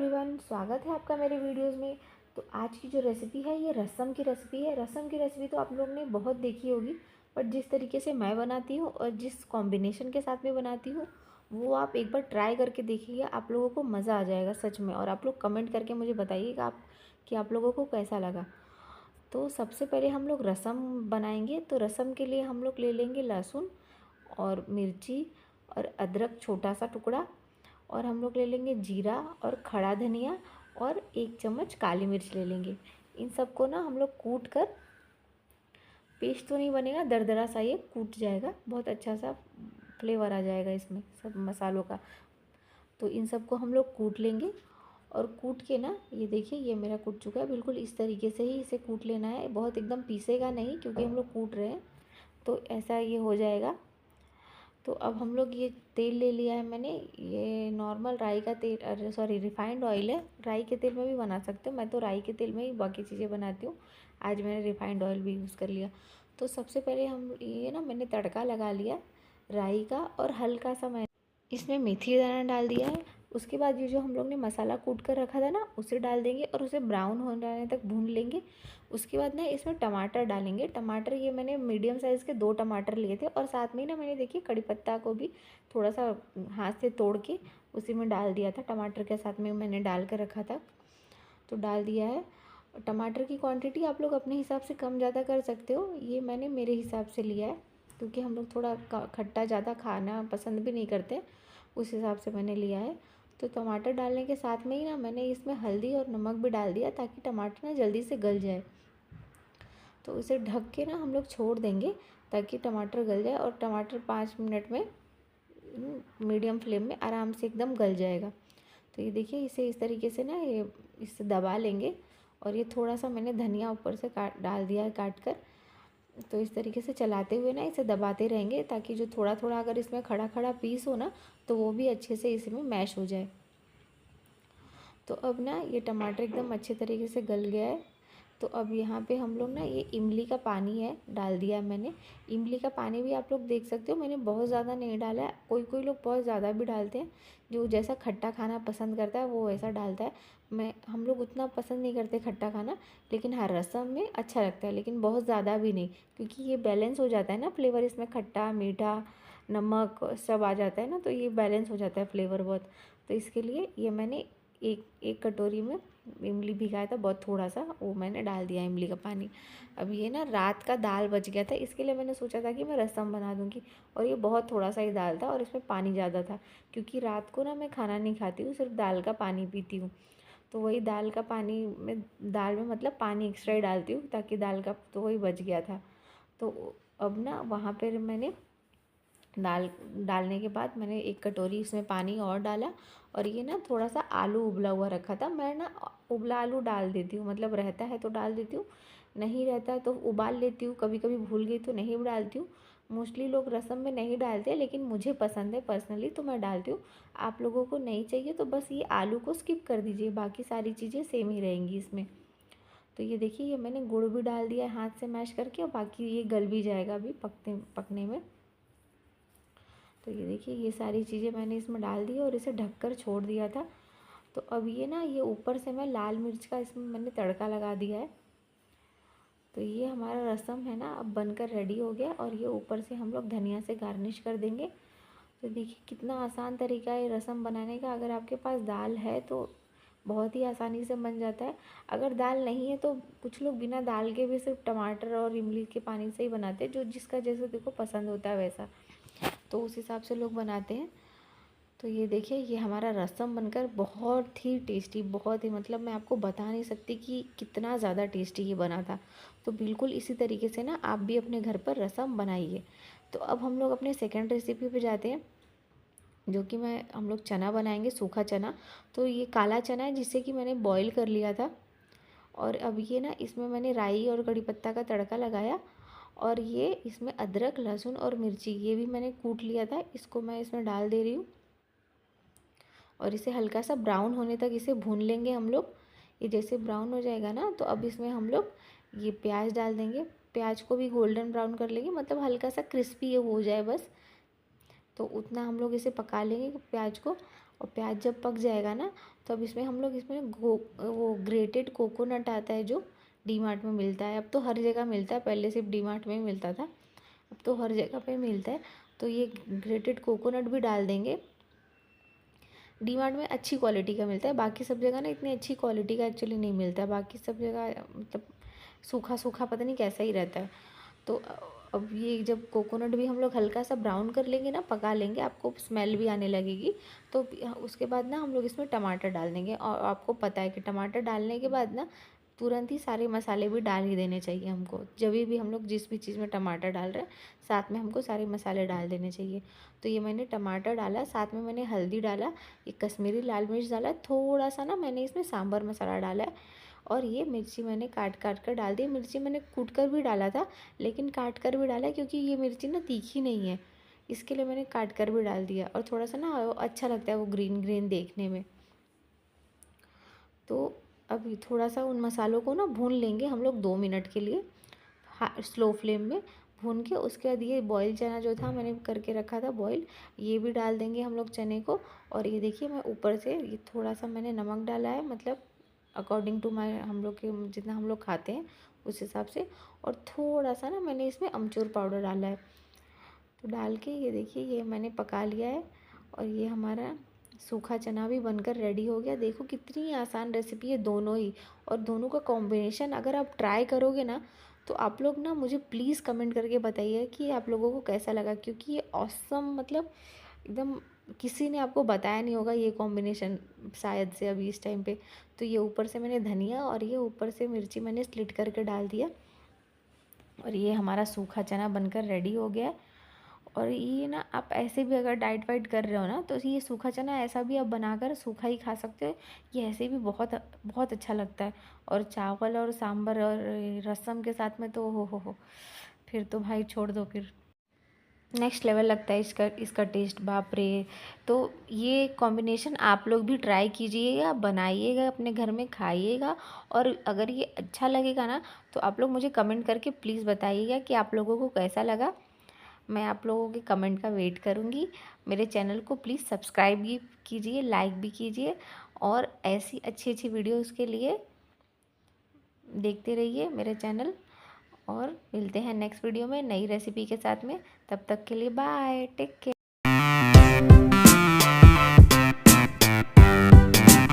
Everyone, स्वागत है आपका मेरे वीडियोस में। तो आज की जो रेसिपी है ये रसम की रेसिपी है। रसम की रेसिपी तो आप लोगों ने बहुत देखी होगी, बट जिस तरीके से मैं बनाती हूँ और जिस कॉम्बिनेशन के साथ में बनाती हूँ वो आप एक बार ट्राई करके देखिएगा, आप लोगों को मज़ा आ जाएगा सच में। और आप लोग कमेंट करके मुझे बताइएगा कि आप लोगों को कैसा लगा। तो सबसे पहले हम लोग रसम बनाएंगे। तो रसम के लिए हम लोग ले लेंगे लहसुन और मिर्ची और अदरक छोटा सा टुकड़ा, और हम लोग ले लेंगे जीरा और खड़ा धनिया और 1 चम्मच काली मिर्च ले लेंगे। इन सबको ना हम लोग कूट कर, पेस्ट तो नहीं बनेगा, दरदरा सा ये कूट जाएगा, बहुत अच्छा सा फ्लेवर आ जाएगा इसमें सब मसालों का। तो इन सबको हम लोग कूट लेंगे और कूट के ना, ये देखिए ये मेरा कूट चुका है। बिल्कुल इस तरीके से ही इसे कूट लेना है, बहुत एकदम पीसेगा नहीं क्योंकि हम लोग कूट रहे हैं। तो ऐसा ये हो जाएगा। तो अब हम लोग ये तेल ले लिया है मैंने, ये नॉर्मल राई का तेल, अरे सॉरी रिफाइंड ऑयल है। राई के तेल में भी बना सकते हो, मैं तो राई के तेल में ही बाकी चीज़ें बनाती हूँ। आज मैंने रिफाइंड ऑयल भी यूज़ कर लिया। तो सबसे पहले हम ये ना, मैंने तड़का लगा लिया राई का, और हल्का सा मैं इसमें मेथी दाना डाल दिया है। उसके बाद ये जो हम लोग ने मसाला कूट कर रखा था ना, उसे डाल देंगे और उसे ब्राउन हो जाने तक भून लेंगे। उसके बाद ना इसमें टमाटर डालेंगे। टमाटर ये मैंने मीडियम साइज़ के 2 टमाटर लिए थे, और साथ में ही ना मैंने देखिए कड़ी पत्ता को भी थोड़ा सा हाथ से तोड़ के उसी में डाल दिया था। टमाटर के साथ में मैंने डाल कर रखा था, तो डाल दिया है। टमाटर की क्वांटिटी आप लोग अपने हिसाब से कम ज़्यादा कर सकते हो, ये मैंने मेरे हिसाब से लिया है क्योंकि हम लोग थोड़ा खट्टा ज़्यादा खाना पसंद भी नहीं करते, उस हिसाब से मैंने लिया है। तो टमाटर डालने के साथ में ही ना मैंने इसमें हल्दी और नमक भी डाल दिया ताकि टमाटर ना जल्दी से गल जाए। तो इसे ढक के ना हम लोग छोड़ देंगे ताकि टमाटर गल जाए, और टमाटर 5 मिनट में मीडियम फ्लेम में आराम से एकदम गल जाएगा। तो ये देखिए इसे इस तरीके से ना, ये इससे दबा लेंगे, और ये थोड़ा सा मैंने धनिया ऊपर से डाल दिया है काट कर। तो इस तरीके से चलाते हुए ना इसे दबाते रहेंगे ताकि जो थोड़ा थोड़ा अगर इसमें खड़ा खड़ा पीस हो ना, तो वो भी अच्छे से इसमें मैश हो जाए। तो अब ना ये टमाटर एकदम अच्छे तरीके से गल गया है। तो अब यहाँ पे हम लोग ना, ये इमली का पानी है डाल दिया है मैंने। इमली का पानी भी आप लोग देख सकते हो, मैंने बहुत ज़्यादा नहीं डाला है। कोई कोई लोग बहुत ज़्यादा भी डालते हैं, जो जैसा खट्टा खाना पसंद करता है वो वैसा डालता है। हम लोग उतना पसंद नहीं करते खट्टा खाना, लेकिन हाँ रसम में अच्छा लगता है, लेकिन बहुत ज़्यादा भी नहीं, क्योंकि ये बैलेंस हो जाता है ना फ्लेवर, इसमें खट्टा मीठा नमक सब आ जाता है ना, तो ये बैलेंस हो जाता है फ्लेवर बहुत। तो इसके लिए ये मैंने एक एक कटोरी में इमली भिगाया था, बहुत थोड़ा सा, वो मैंने डाल दिया इमली का पानी। अब ये ना रात का दाल बच गया था, इसके लिए मैंने सोचा था कि मैं रसम बना दूँगी, और ये बहुत थोड़ा सा ही दाल था और इसमें पानी ज़्यादा था, क्योंकि रात को ना मैं खाना नहीं खाती हूँ, सिर्फ दाल का पानी पीती हूँ। तो वही दाल का पानी में, दाल में मतलब पानी एक्स्ट्रा ही डालती हूँ ताकि दाल का, तो वही बच गया था। तो अब ना वहाँ पर मैंने दाल डालने के बाद मैंने 1 कटोरी इसमें पानी और डाला, और ये ना थोड़ा सा आलू उबला हुआ रखा था। मैं ना उबला आलू डाल देती हूँ, मतलब रहता है तो डाल देती हूँ, नहीं रहता है तो उबाल लेती हूँ, कभी कभी भूल गई तो नहीं डालती हूँ। मोस्टली लोग रसम में नहीं डालते, लेकिन मुझे पसंद है पर्सनली तो मैं डालती हूँ। आप लोगों को नहीं चाहिए तो बस ये आलू को स्किप कर दीजिए, बाकी सारी चीज़ें सेम ही रहेंगी इसमें। तो ये देखिए ये मैंने गुड़ भी डाल दिया है हाथ से मैश करके, और बाकी ये गल भी जाएगा अभी पकने में। तो ये देखिए ये सारी चीज़ें मैंने इसमें डाल दी और इसे ढककर छोड़ दिया था। तो अब ये ना, ये ऊपर से मैं लाल मिर्च का इसमें मैंने तड़का लगा दिया है। तो ये हमारा रसम है ना अब बनकर रेडी हो गया, और ये ऊपर से हम लोग धनिया से गार्निश कर देंगे। तो देखिए कितना आसान तरीका है रसम बनाने का। अगर आपके पास दाल है तो बहुत ही आसानी से बन जाता है। अगर दाल नहीं है तो कुछ लोग बिना दाल के भी सिर्फ टमाटर और इमली के पानी से ही बनाते हैं, जो जिसका जैसे देखो पसंद होता है वैसा, तो उस हिसाब से लोग बनाते हैं। तो ये देखिए ये हमारा रसम बनकर बहुत ही टेस्टी, बहुत ही, मतलब मैं आपको बता नहीं सकती कि कितना ज़्यादा टेस्टी ये बना था। तो बिल्कुल इसी तरीके से ना आप भी अपने घर पर रसम बनाइए। तो अब हम लोग अपने सेकंड रेसिपी पे जाते हैं, जो कि हम लोग चना बनाएंगे, सूखा चना। तो ये काला चना है जिसे कि मैंने बॉईल कर लिया था, और अब ये ना इसमें मैंने राई और कड़ी पत्ता का तड़का लगाया, और ये इसमें अदरक लहसुन और मिर्ची ये भी मैंने कूट लिया था, इसको मैं इसमें डाल दे रही हूँ, और इसे हल्का सा ब्राउन होने तक इसे भून लेंगे हम लोग। ये जैसे ब्राउन हो जाएगा ना, तो अब इसमें हम लोग ये प्याज डाल देंगे। प्याज को भी गोल्डन ब्राउन कर लेंगे, मतलब हल्का सा क्रिस्पी हो जाए बस, तो उतना हम लोग इसे पका लेंगे प्याज को। और प्याज जब पक जाएगा ना, तो अब इसमें हम लोग इसमें वो ग्रेटेड कोकोनट आता है जो डी मार्ट में मिलता है। अब तो हर जगह मिलता है, पहले सिर्फ डी मार्ट में ही मिलता था, अब तो हर जगह पे मिलता है। तो ये ग्रेटेड कोकोनट भी डाल देंगे। डी मार्ट में अच्छी क्वालिटी का मिलता है, बाकी सब जगह ना इतनी अच्छी क्वालिटी का एक्चुअली नहीं मिलता है। बाकी सब जगह मतलब सूखा सूखा पता नहीं कैसा ही रहता है। तो अब ये जब कोकोनट भी हम लोग हल्का सा ब्राउन कर लेंगे ना, पका लेंगे, आपको स्मेल भी आने लगेगी। तो उसके बाद ना हम लोग इसमें टमाटर डाल देंगे। और आपको पता है कि टमाटर डालने के बाद ना तुरंत ही सारे मसाले भी डाल ही देने चाहिए हमको। जब भी हम लोग जिस भी चीज़ में टमाटर डाल रहे हैं, साथ में हमको सारे मसाले डाल देने चाहिए। तो ये मैंने टमाटर डाला, साथ में मैंने हल्दी डाला, ये कश्मीरी लाल मिर्च डाला, थोड़ा सा ना मैंने इसमें सांभर मसाला डाला है। और ये मिर्ची मैंने काट काट कर डाल दी। मिर्ची मैंने कूट कर भी डाला था, लेकिन काट कर भी डाला क्योंकि ये मिर्ची ना तीखी नहीं है, इसके लिए मैंने काट कर भी डाल दिया। और थोड़ा सा ना अच्छा लगता है वो ग्रीन ग्रीन देखने में। तो अभी थोड़ा सा उन मसालों को ना भून लेंगे हम लोग 2 मिनट के लिए, स्लो फ्लेम में भून के। उसके बाद ये बॉयल चना जो था मैंने करके रखा था बॉयल, ये भी डाल देंगे हम लोग चने को। और ये देखिए मैं ऊपर से ये थोड़ा सा मैंने नमक डाला है, मतलब अकॉर्डिंग टू माई, हम लोग के जितना हम लोग खाते हैं उस हिसाब से। और थोड़ा सा ना मैंने इसमें अमचूर पाउडर डाला है। तो डाल के ये देखिए ये मैंने पका लिया है। और ये हमारा सूखा चना भी बनकर रेडी हो गया। देखो कितनी आसान रेसिपी है दोनों ही, और दोनों का कॉम्बिनेशन अगर आप ट्राई करोगे ना, तो आप लोग ना मुझे प्लीज़ कमेंट करके बताइए कि आप लोगों को कैसा लगा। क्योंकि ये ऑसम, मतलब एकदम किसी ने आपको बताया नहीं होगा ये कॉम्बिनेशन शायद से अभी इस टाइम पे। तो ये ऊपर से मैंने धनिया और ये ऊपर से मिर्ची मैंने स्लिट करके डाल दिया। और ये हमारा सूखा चना बनकर रेडी हो गया है। और ये ना आप ऐसे भी अगर डाइट वाइट कर रहे हो ना, तो ये सूखा चना ऐसा भी आप बनाकर सूखा ही खा सकते हो। ये ऐसे भी बहुत बहुत अच्छा लगता है। और चावल और सांभर और रसम के साथ में तो हो, फिर तो भाई छोड़ दो, फिर नेक्स्ट लेवल लगता है इसका टेस्ट, बाप रे। तो ये कॉम्बिनेशन आप लोग भी ट्राई कीजिएगा, बनाइएगा, अपने घर में खाइएगा। और अगर ये अच्छा लगेगा ना, तो आप लोग मुझे कमेंट करके प्लीज़ बताइएगा कि आप लोगों को कैसा लगा। मैं आप लोगों के कमेंट का वेट करूँगी। मेरे चैनल को प्लीज़ सब्सक्राइब भी कीजिए, लाइक भी कीजिए, और ऐसी अच्छी अच्छी वीडियोज़ के लिए देखते रहिए मेरे चैनल। और मिलते हैं नेक्स्ट वीडियो में नई रेसिपी के साथ में। तब तक के लिए बाय, टेक केयर।